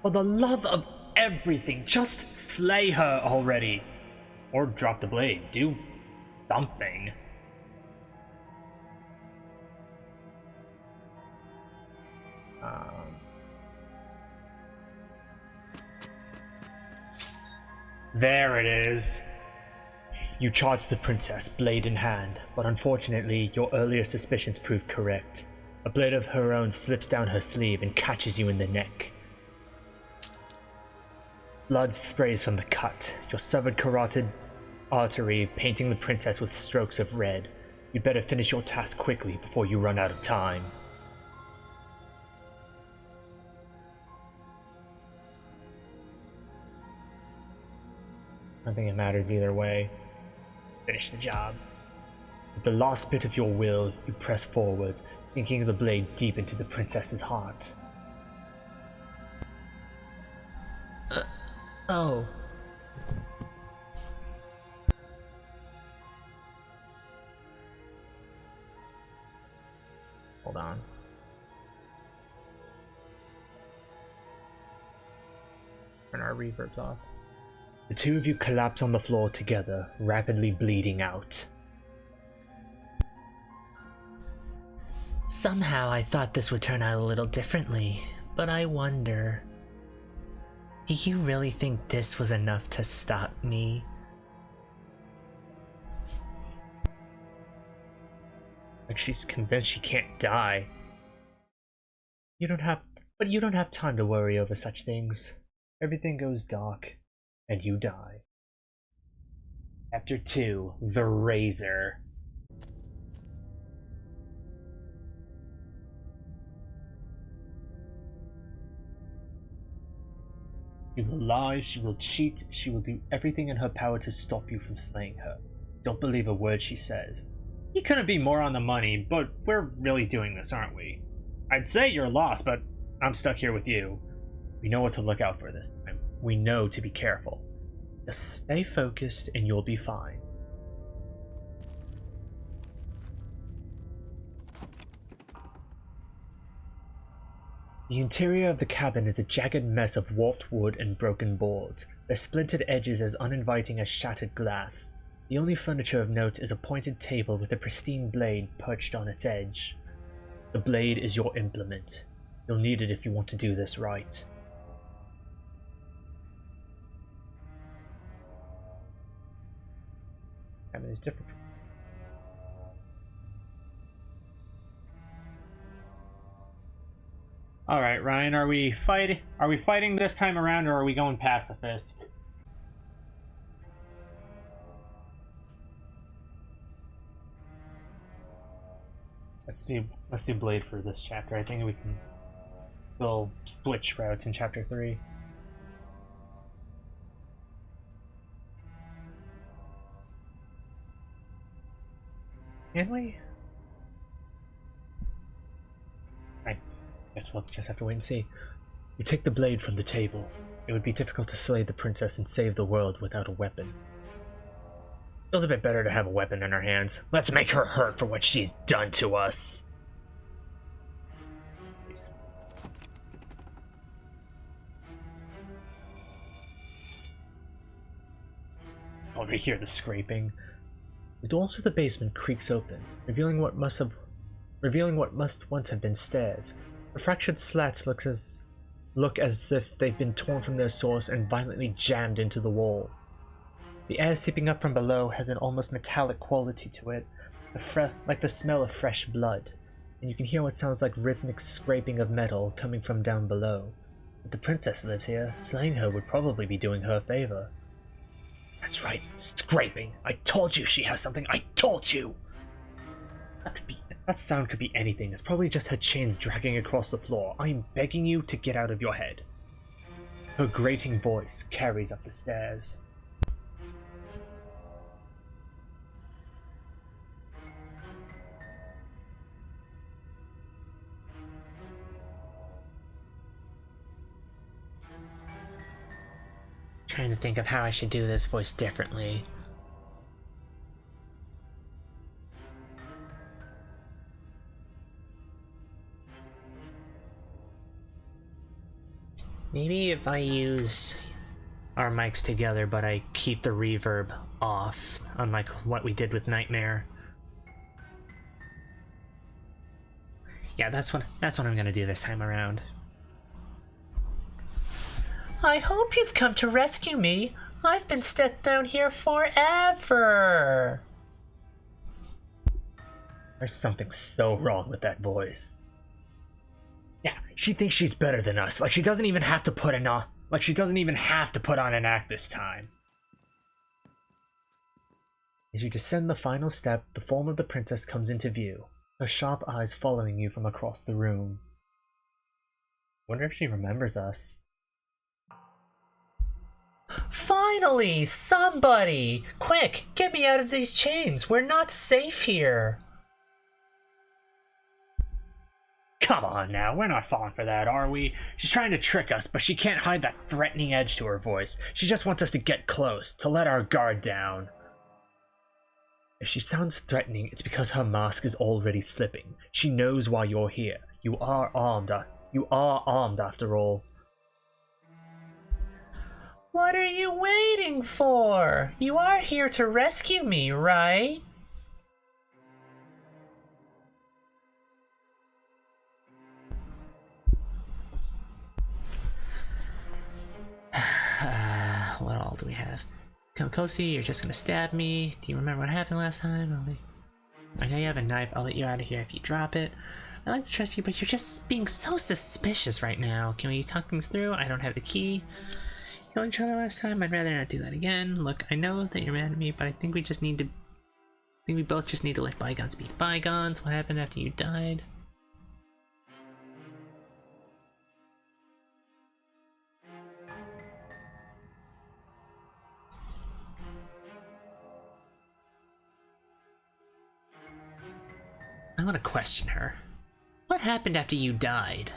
For the love of everything, just slay her already. Or drop the blade. Do something. There it is. You charge the princess, blade in hand, but unfortunately your earlier suspicions proved correct. A blade of her own slips down her sleeve and catches you in the neck. Blood sprays from the cut, your severed carotid artery painting the princess with strokes of red. You'd better finish your task quickly before you run out of time. I think it matters either way. Finish the job. With the last bit of your will, you press forward, sinking the blade deep into the princess's heart. Oh. Hold on. Turn our reverbs off. The two of you collapse on the floor together, rapidly bleeding out. Somehow I thought this would turn out a little differently, but I wonder... Do you really think this was enough to stop me? Like she's convinced she can't die. You don't have time to worry over such things. Everything goes dark, and you die. Chapter 2, The Razor. She will lie, she will cheat, she will do everything in her power to stop you from slaying her. Don't believe a word she says. You couldn't be more on the money, but we're really doing this, aren't we? I'd say you're lost, but I'm stuck here with you. We know what to look out for this time. We know to be careful. Just stay focused and you'll be fine. The interior of the cabin is a jagged mess of warped wood and broken boards, their splintered edges as uninviting as shattered glass. The only furniture of note is a pointed table with a pristine blade perched on its edge. The blade is your implement. You'll need it if you want to do this right. Cabin is different. All right, Ryan, are we fighting this time around, or are we going pacifist? Let's do blade for this chapter. I think we can still switch routes in chapter 3. Can we? I guess we'll just have to wait and see. You take the blade from the table. It would be difficult to slay the princess and save the world without a weapon. Feels a bit better to have a weapon in our hands. Let's make her hurt for what she's done to us. Already hear the scraping. The door to the basement creaks open, revealing what must once have been stairs. The fractured slats look as if they've been torn from their source and violently jammed into the wall. The air seeping up from below has an almost metallic quality to it, like the smell of fresh blood, and you can hear what sounds like rhythmic scraping of metal coming from down below. If the princess lives here, slaying her would probably be doing her a favor. That's right, scraping! I told you she has something! I told you! That sound could be anything. It's probably just her chains dragging across the floor. I'm begging you to get out of your head. Her grating voice carries up the stairs. Trying to think of how I should do this voice differently. Maybe if I use our mics together, but I keep the reverb off, unlike what we did with Nightmare. Yeah, that's what I'm gonna do this time around. I hope you've come to rescue me. I've been stuck down here forever. There's something so wrong with that voice. Yeah, she thinks she's better than us. Like she doesn't even have to put on an act this time. As you descend the final step, the form of the princess comes into view, her sharp eyes following you from across the room. Wonder if she remembers us. Finally, somebody! Quick, get me out of these chains. We're not safe here. Come on now, we're not falling for that, are we? She's trying to trick us, but she can't hide that threatening edge to her voice. She just wants us to get close, to let our guard down. If she sounds threatening, it's because her mask is already slipping. She knows why you're here. You are armed after all. What are you waiting for? You are here to rescue me, right? What all do we have? Come close, you're just gonna stab me. Do you remember what happened last time? I know you have a knife. I'll let you out of here if you drop it. I like to trust you, but you're just being so suspicious right now. Can we talk things through? I don't have the key. You killed each other last time. I'd rather not do that again. Look, I know that you're mad at me, but I think we both just need to let bygones be bygones. What happened after you died? I'm gonna question her. What happened after you died?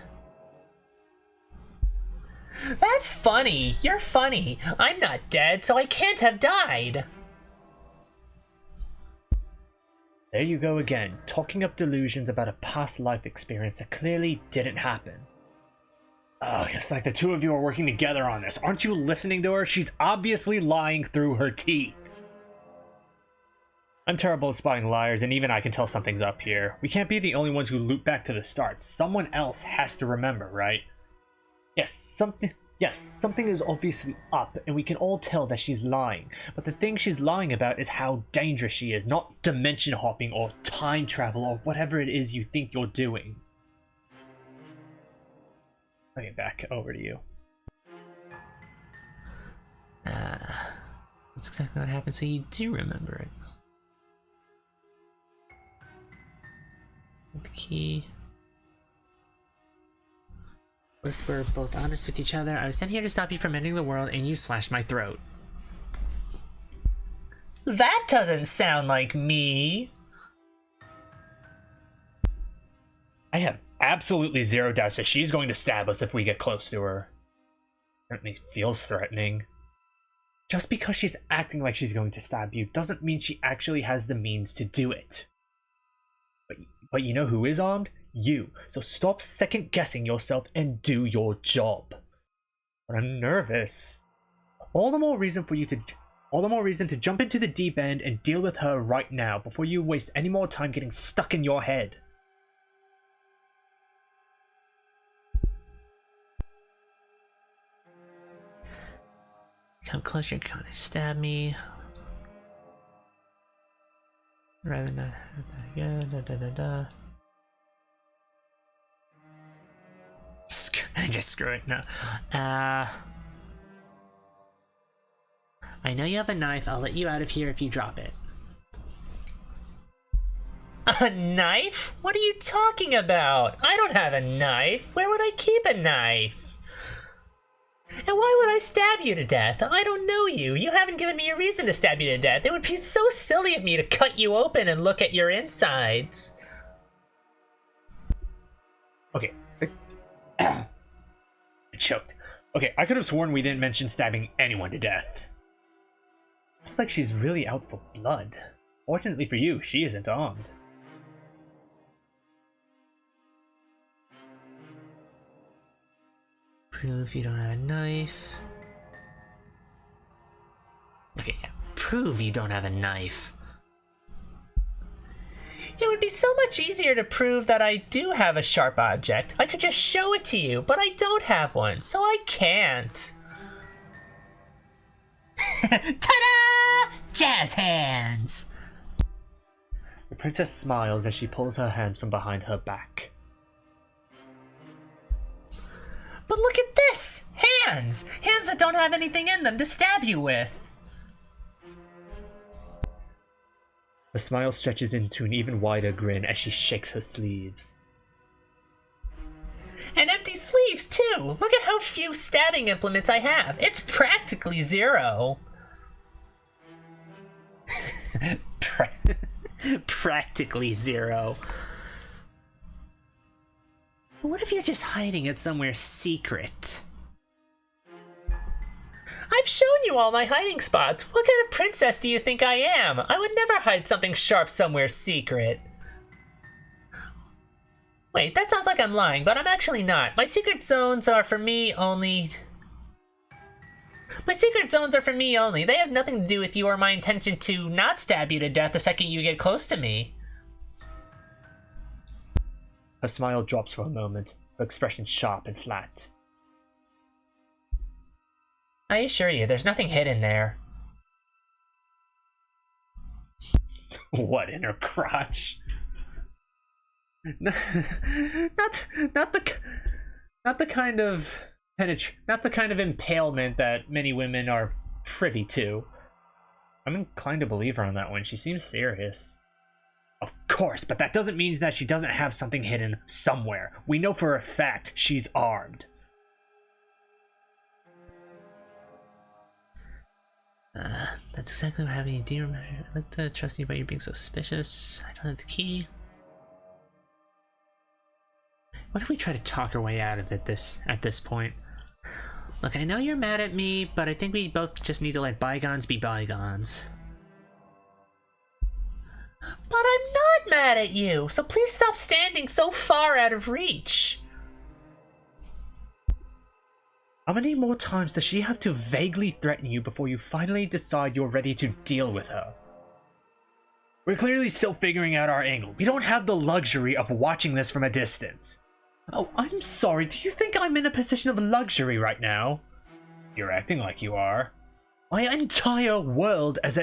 That's funny! You're funny! I'm not dead, so I can't have died! There you go again, talking up delusions about a past life experience that clearly didn't happen. Oh, it's like the two of you are working together on this. Aren't you listening to her? She's obviously lying through her teeth. I'm terrible at spotting liars, and even I can tell something's up here. We can't be the only ones who loop back to the start. Someone else has to remember, right? Yes, something is obviously up, and we can all tell that she's lying. But the thing she's lying about is how dangerous she is, not dimension hopping or time travel or whatever it is you think you're doing. Let me back over to you. That's exactly what happened, so you do remember it. The key. If we're both honest with each other, I was sent here to stop you from ending the world, and you slashed my throat. That doesn't sound like me! I have absolutely zero doubts that she's going to stab us if we get close to her. Certainly feels threatening. Just because she's acting like she's going to stab you doesn't mean she actually has the means to do it. But you know who is armed? You. So stop second-guessing yourself and do your job. But I'm nervous. All the more reason to jump into the deep end and deal with her right now before you waste any more time getting stuck in your head. Come closer, you're gonna stab me. Rather not have that. Just screw it. No. I know you have a knife. I'll let you out of here if you drop it. A knife? What are you talking about? I don't have a knife. Where would I keep a knife? And why would I stab you to death? I don't know you. You haven't given me a reason to stab you to death. It would be so silly of me to cut you open and look at your insides. Okay. I choked. Okay, I could have sworn we didn't mention stabbing anyone to death. Looks like she's really out for blood. Fortunately for you, she isn't armed. Prove you don't have a knife. Okay, yeah. Prove you don't have a knife. It would be so much easier to prove that I do have a sharp object. I could just show it to you, but I don't have one, so I can't. Ta-da! Jazz hands! The princess smiles as she pulls her hands from behind her back. But look at this! Hands! Hands that don't have anything in them to stab you with! The smile stretches into an even wider grin as she shakes her sleeves. And empty sleeves, too! Look at how few stabbing implements I have! It's practically zero! Practically zero. What if you're just hiding it somewhere secret? I've shown you all my hiding spots. What kind of princess do you think I am? I would never hide something sharp somewhere secret. Wait, that sounds like I'm lying, but I'm actually not. My secret zones are for me only. My secret zones are for me only. They have nothing to do with you or my intention to not stab you to death the second you get close to me. Her smile drops for a moment, her expression sharp and flat. I assure you, there's nothing hidden there. What, in her crotch? Not the kind of impalement that many women are privy to. I'm inclined to believe her on that one. She seems serious. Of course, but that doesn't mean that she doesn't have something hidden somewhere. We know for a fact she's armed. That's exactly what happened. Do you remember? I'd like to trust you, but you're being suspicious. I don't have the key. What if we try to talk our way out of it at this point? Look, I know you're mad at me, but I think we both just need to let bygones be bygones. But I'm not mad at you, so please stop standing so far out of reach. How many more times does she have to vaguely threaten you before you finally decide you're ready to deal with her? We're clearly still figuring out our angle. We don't have the luxury of watching this from a distance. Oh, I'm sorry. Do you think I'm in a position of luxury right now? You're acting like you are. My entire world is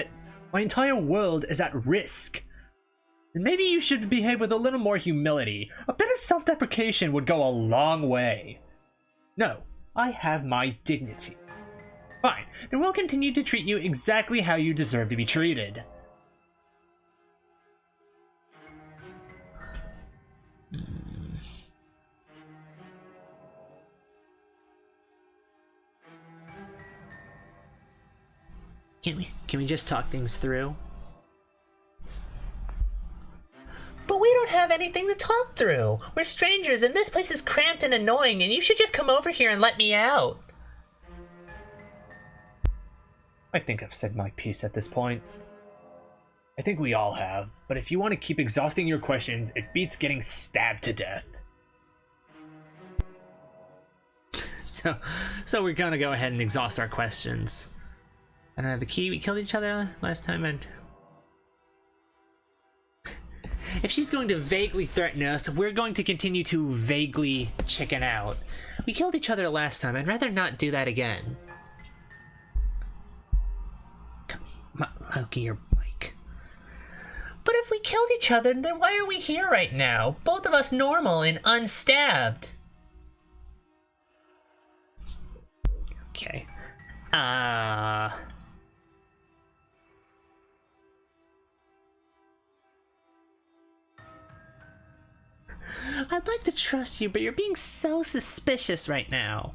at risk. And maybe you should behave with a little more humility. A bit of self-deprecation would go a long way. No, I have my dignity. Fine, then we'll continue to treat you exactly how you deserve to be treated. Can we just talk things through? But we don't have anything to talk through. We're strangers and this place is cramped and annoying and you should just come over here and let me out. I think I've said my piece at this point. I think we all have, but if you want to keep exhausting your questions, it beats getting stabbed to death. So we're gonna go ahead and exhaust our questions. I don't have the key. We killed each other last time, and if she's going to vaguely threaten us, we're going to continue to vaguely chicken out. We killed each other last time. I'd rather not do that again. Come, Loki, your mic. But if we killed each other, then why are we here right now? Both of us normal and unstabbed. Okay. I'd like to trust you, but you're being so suspicious right now.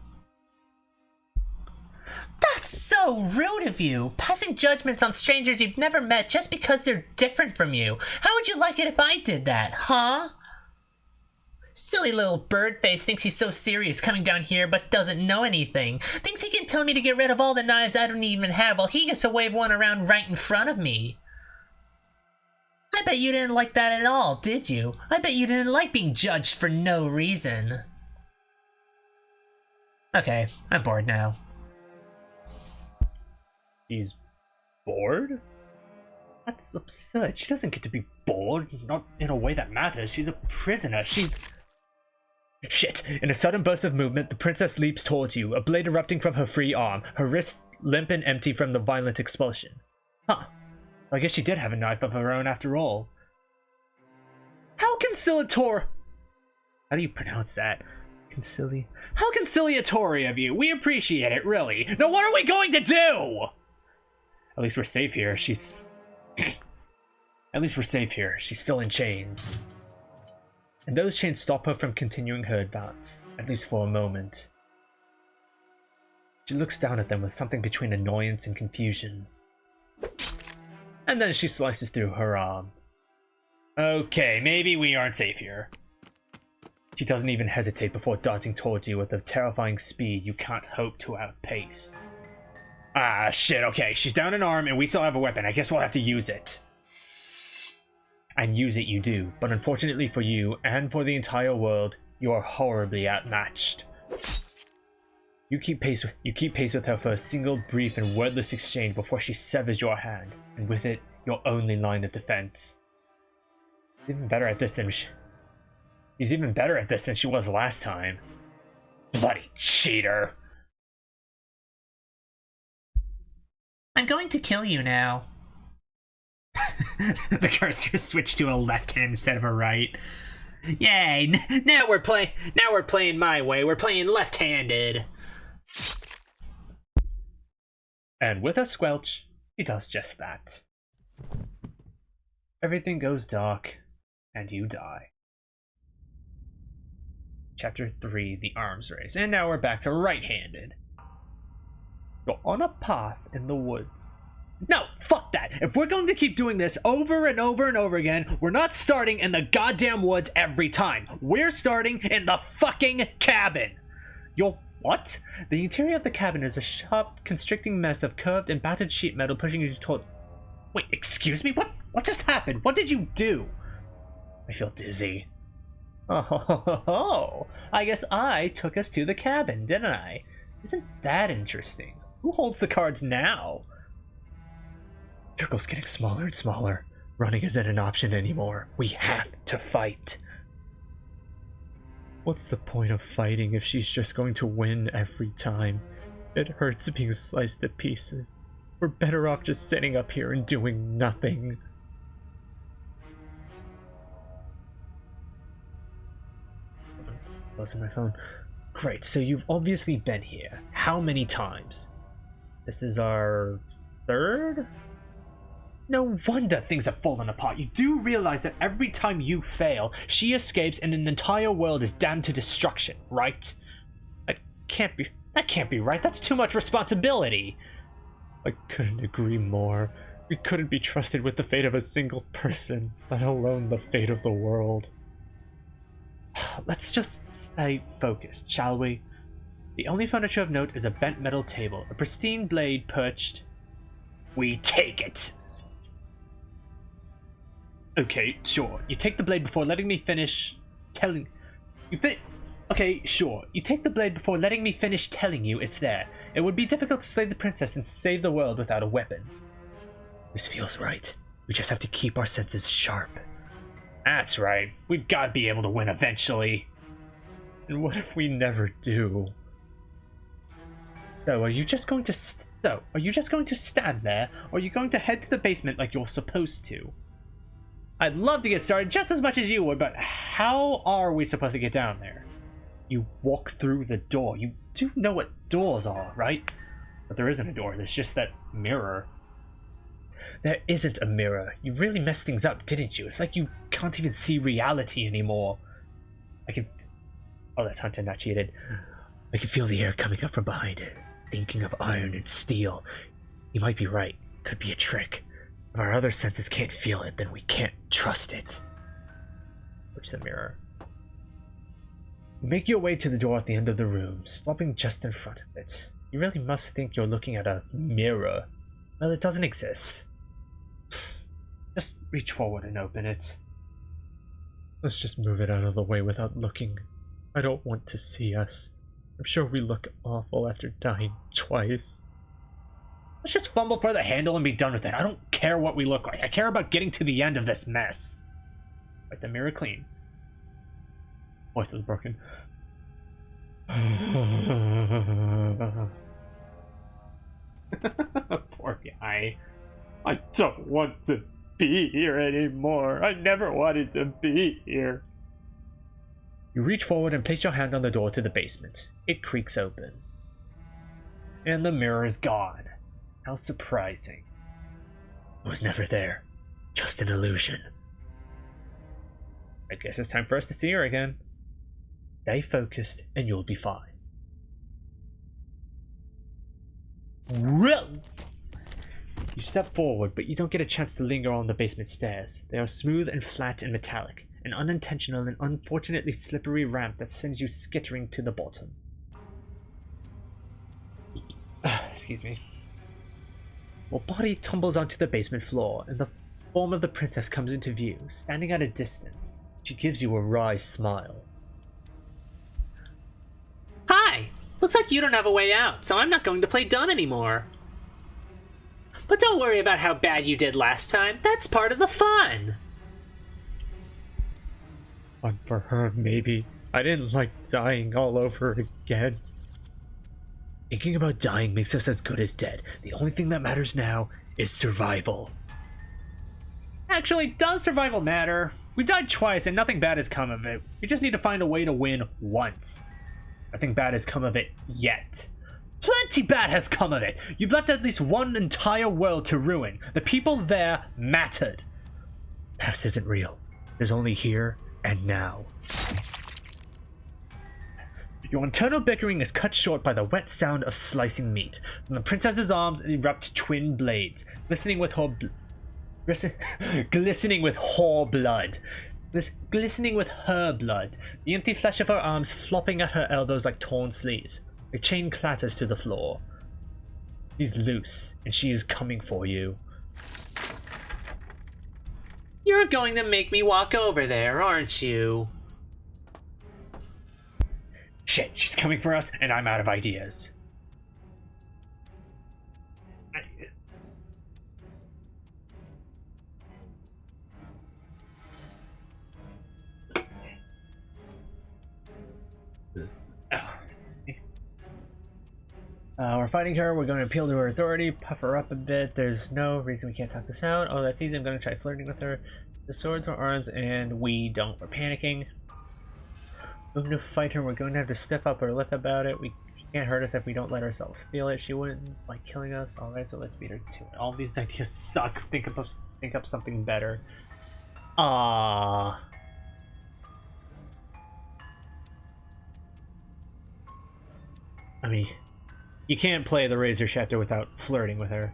That's so rude of you! Passing judgments on strangers you've never met just because they're different from you. How would you like it if I did that, huh? Silly little bird face thinks he's so serious coming down here but doesn't know anything. Thinks he can tell me to get rid of all the knives I don't even have while he gets to wave one around right in front of me. I bet you didn't like that at all, did you? I bet you didn't like being judged for no reason. Okay, I'm bored now. She's bored? That's absurd. She doesn't get to be bored. Not in a way that matters. She's a prisoner. She's... Shit! In a sudden burst of movement, the princess leaps towards you, a blade erupting from her free arm, her wrist limp and empty from the violent expulsion. Huh. I guess she did have a knife of her own after all. How conciliatory... How do you pronounce that? How conciliatory of you! We appreciate it, really! Now what are we going to do?! At least we're safe here. At least we're safe here. She's still in chains. And those chains stop her from continuing her advance, at least for a moment. She looks down at them with something between annoyance and confusion. And then she slices through her arm. Okay, maybe we aren't safe here. She doesn't even hesitate before darting towards you with a terrifying speed you can't hope to outpace. Ah, shit, okay, she's down an arm and we still have a weapon. I guess we'll have to use it. And use it you do, but unfortunately for you, and for the entire world, you are horribly outmatched. You keep pace with her for a single brief and wordless exchange before she severs your hand, and with it, your only line of defense. She's even better at this than she was last time. Bloody cheater. I'm going to kill you now. The cursor switched to a left hand instead of a right. Yay! Now we're playing my way. We're playing left-handed. And with a squelch, he does just that. Everything goes dark, and you die. Chapter 3, The Arms Race. And now we're back to right-handed. You're on a path in the woods. No, fuck that! If we're going to keep doing this over and over and over again, we're not starting in the goddamn woods every time. We're starting in the fucking cabin! You'll... what? The interior of the cabin is a sharp, constricting mess of curved and battered sheet metal pushing you toward... Wait, excuse me? What just happened? What did you do? I feel dizzy. Oh, I guess I took us to the cabin, didn't I? Isn't that interesting? Who holds the cards now? Circle's getting smaller and smaller. Running isn't an option anymore. We have to fight. What's the point of fighting if she's just going to win every time? It hurts being sliced to pieces. We're better off just sitting up here and doing nothing. Closing my phone. Great, so you've obviously been here. How many times? This is our third? No wonder things have fallen apart. You do realize that every time you fail, she escapes and an entire world is damned to destruction, right? That can't be right. That's too much responsibility. I couldn't agree more. We couldn't be trusted with the fate of a single person, let alone the fate of the world. Let's just stay focused, shall we? The only furniture of note is a bent metal table, a pristine blade perched. We take it! Okay, sure. You take the blade before letting me finish telling... Okay, sure. You take the blade before letting me finish telling you it's there. It would be difficult to slay the princess and save the world without a weapon. This feels right. We just have to keep our senses sharp. That's right. We've got to be able to win eventually. And what if we never do? So, are you just going to stand there, or are you going to head to the basement like you're supposed to? I'd love to get started just as much as you would, but how are we supposed to get down there? You walk through the door. You do know what doors are, right? But there isn't a door. There's just that mirror. There isn't a mirror. You really messed things up, didn't you? It's like you can't even see reality anymore. Oh, that's Hunter, not cheated. I can feel the air coming up from behind it, thinking of iron and steel. You might be right. Could be a trick. If our other senses can't feel it, then we can't trust it. Which is the mirror. You make your way to the door at the end of the room, stopping just in front of it. You really must think you're looking at a mirror. Well, it doesn't exist. Just reach forward and open it. Let's just move it out of the way without looking. I don't want to see us. I'm sure we look awful after dying twice. Let's just fumble for the handle and be done with it. I don't care what we look like. I care about getting to the end of this mess. Wipe the mirror clean. Voice is broken. Poor guy. I don't want to be here anymore. I never wanted to be here. You reach forward and place your hand on the door to the basement. It creaks open. And the mirror is gone. How surprising. It was never there. Just an illusion. I guess it's time for us to see her again. Stay focused and you'll be fine. Whoa! You step forward, but you don't get a chance to linger on the basement stairs. They are smooth and flat and metallic, an unintentional and unfortunately slippery ramp that sends you skittering to the bottom. Excuse me. Your body tumbles onto the basement floor, and the form of the princess comes into view, standing at a distance. She gives you a wry smile. Hi! Looks like you don't have a way out, so I'm not going to play dumb anymore. But don't worry about how bad you did last time. That's part of the fun. Fun for her, maybe. I didn't like dying all over again. Thinking about dying makes us as good as dead. The only thing that matters now is survival. Actually, does survival matter? We've died twice and nothing bad has come of it. We just need to find a way to win once. Nothing bad has come of it yet. Plenty bad has come of it. You've left at least one entire world to ruin. The people there mattered. Past isn't real. There's only here and now. Your internal bickering is cut short by the wet sound of slicing meat. From the princess's arms erupt twin blades, glistening with her blood. The empty flesh of her arms flopping at her elbows like torn sleeves. The chain clatters to the floor. She's loose, and she is coming for you. You're going to make me walk over there, aren't you? Shit, she's coming for us, and I'm out of ideas. We're fighting her, we're going to appeal to her authority, puff her up a bit. There's no reason we can't talk this out. Oh, that's easy, I'm going to try flirting with her. The swords or arms, and we don't. We're panicking. We're going to fight her, we're going to have to stiff up her lip about it. She can't hurt us if we don't let ourselves feel it. She wouldn't like killing us. Alright, so let's beat her to it. All these ideas suck. Think up something better. Ah. I mean, you can't play the Razor chapter without flirting with her.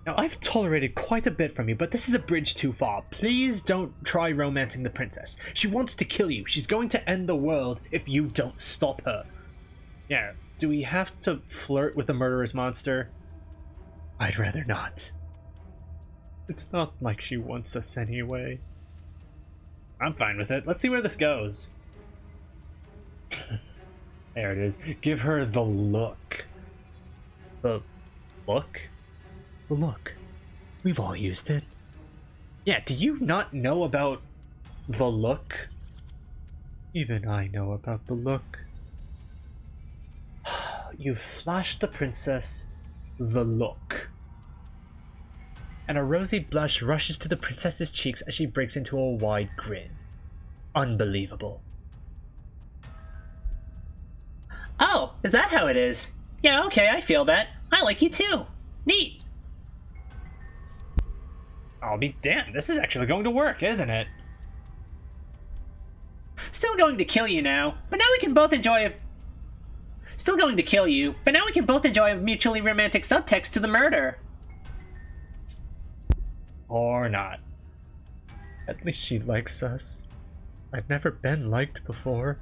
Now, I've tolerated quite a bit from you, but this is a bridge too far. Please don't try romancing the princess. She wants to kill you. She's going to end the world if you don't stop her. Yeah, do we have to flirt with a murderous monster? I'd rather not. It's not like she wants us anyway. I'm fine with it. Let's see where this goes. There it is. Give her the look. The look? The look. We've all used it. Yeah, do you not know about the look? Even I know about the look. You've flashed the princess the look. And a rosy blush rushes to the princess's cheeks as she breaks into a wide grin. Unbelievable. Oh, is that how it is? Yeah, okay, I feel that. I like you too. Neat. I'll be damned, this is actually going to work, isn't it? Still going to kill you now, but now we can both enjoy a... Still going to kill you, but now we can both enjoy a mutually romantic subtext to the murder. Or not. At least she likes us. I've never been liked before.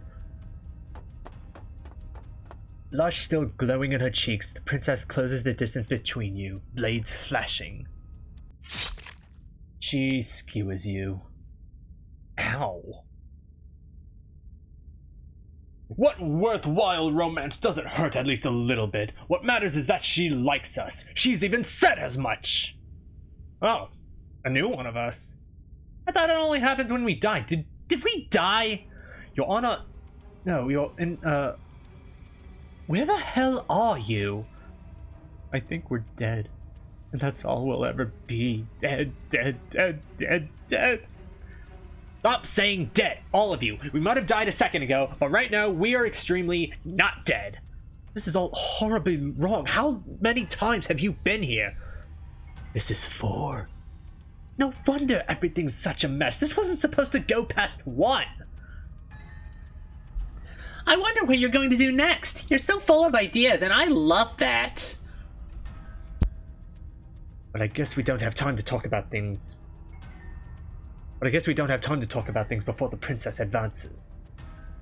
Blush still glowing in her cheeks, the princess closes the distance between you, blades flashing. She skewers you. Ow. What worthwhile romance doesn't hurt at least a little bit? What matters is that she likes us. She's even said as much. Oh, a new one of us. I thought it only happens when we die. Did we die? You're on a... No, you're in, Where the hell are you? I think we're dead. And that's all we'll ever be. Dead, dead, dead, dead, dead. Stop saying dead, all of you. We might have died a second ago, but right now we are extremely not dead. This is all horribly wrong. How many times have you been here? This is 4. No wonder everything's such a mess. This wasn't supposed to go past 1. I wonder what you're going to do next. You're so full of ideas, and I love that. But I guess we don't have time to talk about things. Before the princess advances.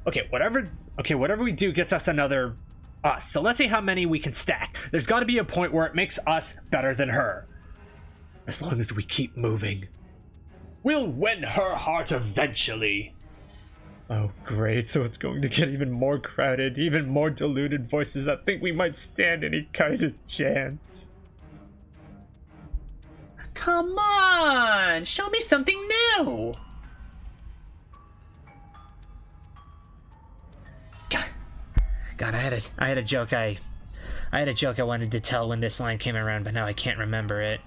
Okay, whatever we do gets us another us. So let's see how many we can stack. There's got to be a point where it makes us better than her. As long as we keep moving, we'll win her heart eventually. Oh, great. So it's going to get even more crowded, even more deluded voices that think we might stand any kind of chance. Come on, show me something new. God, I had a joke I wanted to tell when this line came around, but now I can't remember it.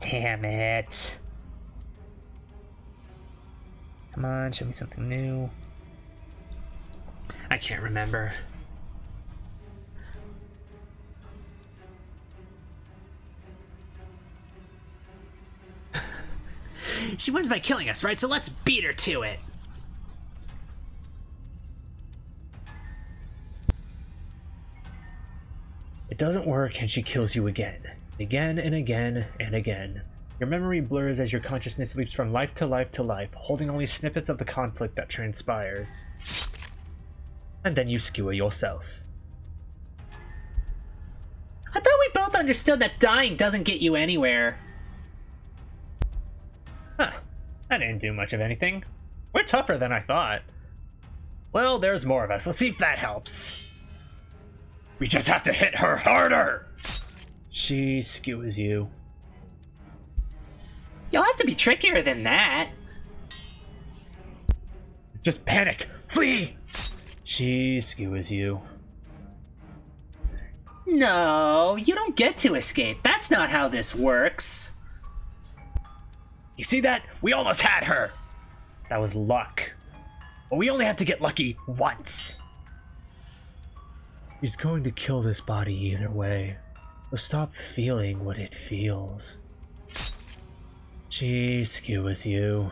Damn it. Come on, show me something new. I can't remember. She wins by killing us, right? So let's beat her to it. It doesn't work and she kills you again. Again and again and again. Your memory blurs as your consciousness leaps from life to life to life, holding only snippets of the conflict that transpires. And then you skewer yourself. I thought we both understood that dying doesn't get you anywhere. Huh. That didn't do much of anything. We're tougher than I thought. Well, there's more of us. Let's see if that helps. We just have to hit her harder! She skewers you. You'll have to be trickier than that. Just panic! Flee! She skewers you. No, you don't get to escape. That's not how this works. You see that? We almost had her! That was luck. But we only have to get lucky once. He's going to kill this body either way. So stop feeling what it feels. She skewers you.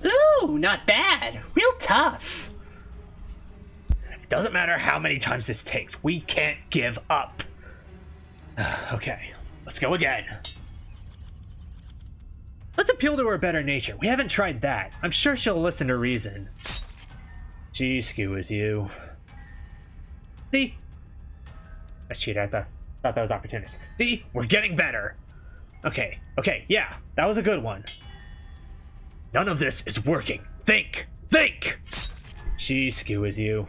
Ooh, not bad. Real tough. It doesn't matter how many times this takes. We can't give up. Okay, let's go again. Let's appeal to her better nature. We haven't tried that. I'm sure she'll listen to reason. She skewers you. See? That's cheated. I thought that was opportunist. See? We're getting better. Okay, yeah, that was a good one. None of this is working. Think! She skewers you.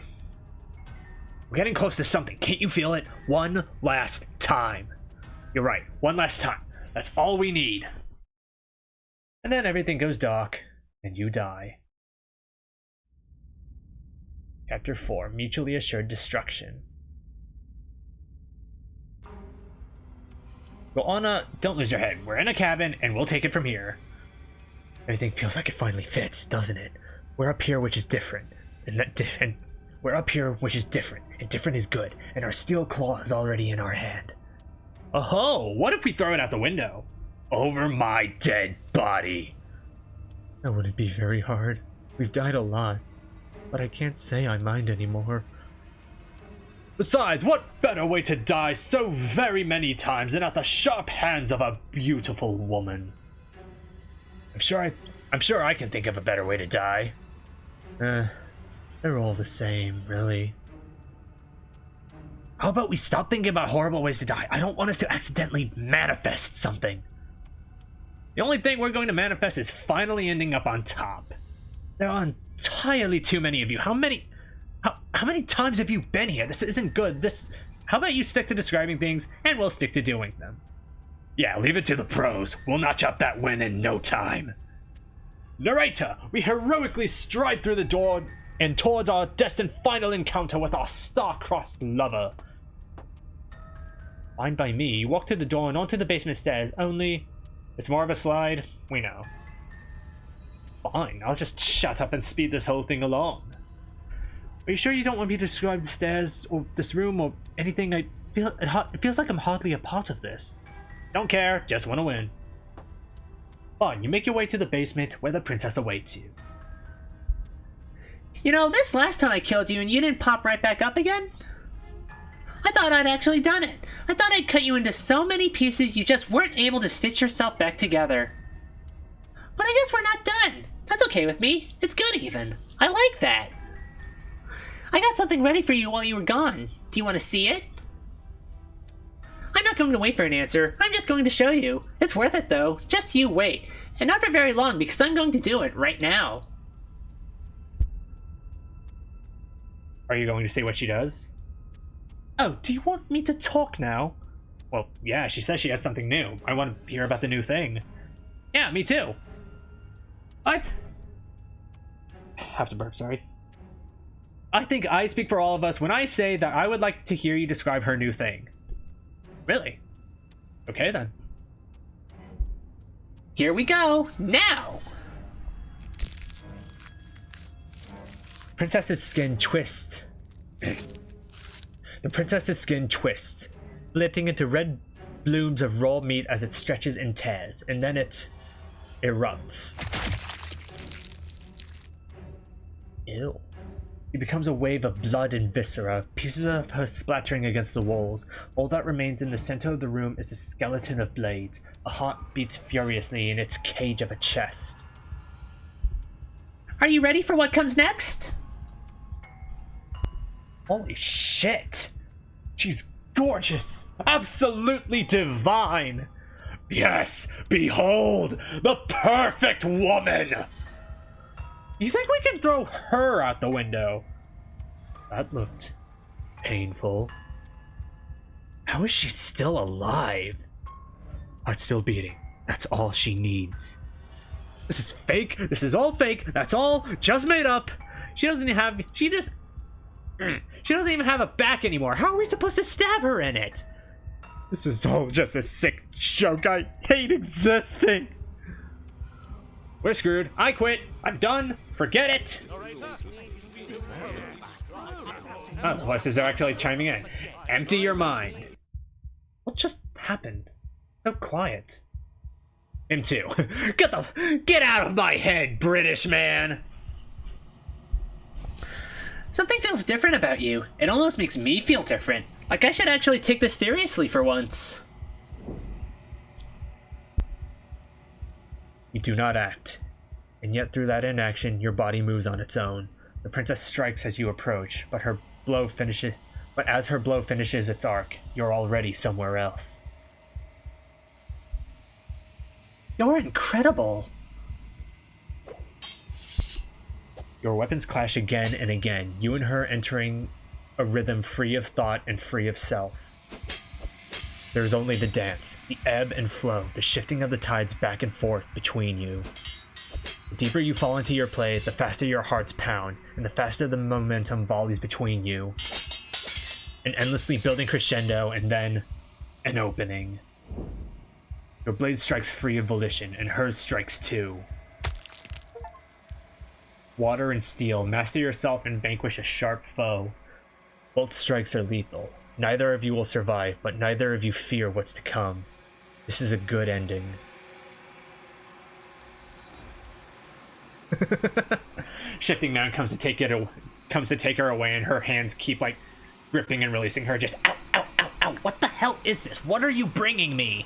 We're getting close to something. Can't you feel it? One last time. You're right. One last time. That's all we need. And then everything goes dark, and you die. Chapter 4, Mutually Assured Destruction. Well, Anna, don't lose your head. We're in a cabin, and we'll take it from here. Everything feels like it finally fits, doesn't it? We're up here, which is different. And we're up here, which is different. And different is good. And our steel claw is already in our hand. Oh, what if we throw it out the window? Over my dead body. That wouldn't be very hard. We've died a lot. But I can't say I mind anymore. Besides, what better way to die so very many times than at the sharp hands of a beautiful woman? I'm sure I can think of a better way to die. They're all the same, really. How about we stop thinking about horrible ways to die? I don't want us to accidentally manifest something. The only thing we're going to manifest is finally ending up on top. There are entirely too many of you. How many times have you been here? This isn't good. How about you stick to describing things, and we'll stick to doing them. Yeah, leave it to the pros. We'll notch up that win in no time. Narrator, we heroically stride through the door and towards our destined final encounter with our star-crossed lover. Fine by me. You walk to the door and onto the basement stairs, only it's more of a slide. We know. Fine, I'll just shut up and speed this whole thing along. Are you sure you don't want me to describe the stairs, or this room, or anything? It feels like I'm hardly a part of this. Don't care, just want to win. Fine, you make your way to the basement where the princess awaits you. You know, this last time I killed you and you didn't pop right back up again? I thought I'd actually done it. I thought I'd cut you into so many pieces you just weren't able to stitch yourself back together. But I guess we're not done. That's okay with me. It's good even. I like that. I got something ready for you while you were gone. Do you want to see it? I'm not going to wait for an answer. I'm just going to show you. It's worth it though. Just you wait. And not for very long because I'm going to do it right now. Are you going to see what she does? Oh, do you want me to talk now? Well, yeah, she says she has something new. I want to hear about the new thing. Yeah, me too. I have to burp, sorry. I think I speak for all of us when I say that I would like to hear you describe her new thing. Really? Okay then. Here we go, now! Princess's skin twists. The princess's skin twists, splitting into red blooms of raw meat as it stretches and tears, and then it erupts. Ew. It becomes a wave of blood and viscera, pieces of her splattering against the walls. All that remains in the center of the room is a skeleton of blades. A heart beats furiously in its cage of a chest. Are you ready for what comes next? Holy shit! She's gorgeous! Absolutely divine! Yes! Behold! The perfect woman! You think we can throw her out the window? That looked painful. How is she still alive? Heart still beating. That's all she needs. This is fake. This is all fake. That's all just made up. She doesn't even have a back anymore. How are we supposed to stab her in it? This is all just a sick joke. I hate existing. We're screwed. I quit. I'm done. Forget it. Oh, voices are actually chiming in. Empty your mind. What just happened? So quiet. Him too. Get out of my head, British man. Something feels different about you. It almost makes me feel different. Like I should actually take this seriously for once. You do not act, and yet through that inaction, your body moves on its own. The princess strikes as you approach, but as her blow finishes its arc, you're already somewhere else. You're incredible. Your weapons clash again and again, you and her entering a rhythm free of thought and free of self. There is only the dance, the ebb and flow, the shifting of the tides back and forth between you. The deeper you fall into your play, the faster your hearts pound, and the faster the momentum volleys between you. An endlessly building crescendo, and then an opening. Your blade strikes free of volition, and hers strikes too. Water and steel, master yourself and vanquish a sharp foe. Both strikes are lethal. Neither of you will survive, but neither of you fear what's to come. This is a good ending. Shifting Mound comes to take her away, and her hands keep like gripping and releasing her. Just ow, ow, ow, ow! What the hell is this? What are you bringing me?